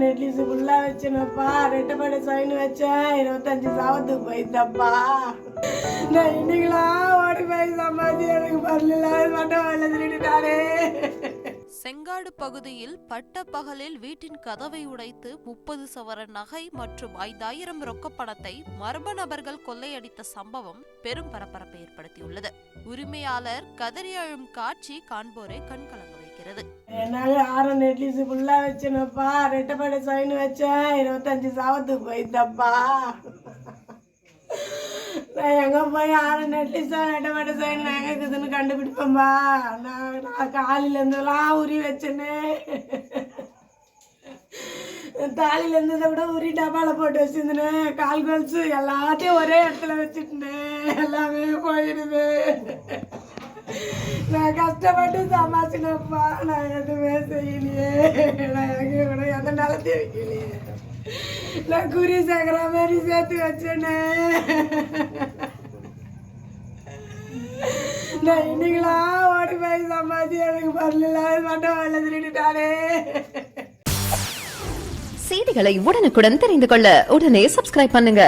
நெட்லிஸ் ஃபுல்லாக வச்சேனப்பா. ரெட்டப்படை சைன் வச்சேன், 25 சாவத்துக்கு போயிருந்தப்பா. நான் இன்னைக்கெல்லாம் ஓடி போய் சம்பாதி எனக்கு வரல, மட்டும் வேலை திருடிட்டாரே. செங்காடு பகுதியில் பட்ட பகலில் வீட்டின் கதவை உடைத்து 30 சவரன் நகை மற்றும் 5000 ரொக்க பணத்தை மர்ம நபர்கள் கொள்ளையடித்த சம்பவம் பெரும் பரபரப்பை ஏற்படுத்தியுள்ளது. உரிமையாளர் கதறி அழும் காட்சி காண்போரை கண்கலங்க வைக்கிறது. என்னால 6 நெட்லிஸ் ஃபுல்லா வச்சேனப்பா. ரெட்டப்படை சைன் வச்சேன், 25 சாவத்துக்கு போயிருந்தப்பா. நான் எங்கே போய் 6 நெட்லிஸா ரெட்டப்படை சைன் எங்கே இருக்குதுன்னு கண்டுபிடிப்பேன்பா. நான் காலிலேருந்துலாம் உரி வச்சேனே. தாலிலேருந்து கூட உரி டப்பாவில் போட்டு வச்சுருந்தேன். கால் கொலுசு எல்லாத்தையும் ஒரே இடத்துல வச்சுட்டேன். எல்லாமே போயிடுது. நான் கஷ்டப்பட்டு சமாளிச்சினப்பா. நான் எதுவுமே செய்யலையே. நான் எங்கேயும் கூட எந்த நிலத்தையும் வைக்கலையே. நான் குறி சேர்க்குற மாதிரி சேர்த்து வச்சேனே. நான் இன்னைக்கெல்லாம் ஓடி போய் சம்பாதி எனக்கு வரல, மட்டும் வேலை திருடிட்டாரே. செய்திகளை உடனுக்குடன் தெரிந்து கொள்ள உடனே சப்ஸ்கிரைப் பண்ணுங்க.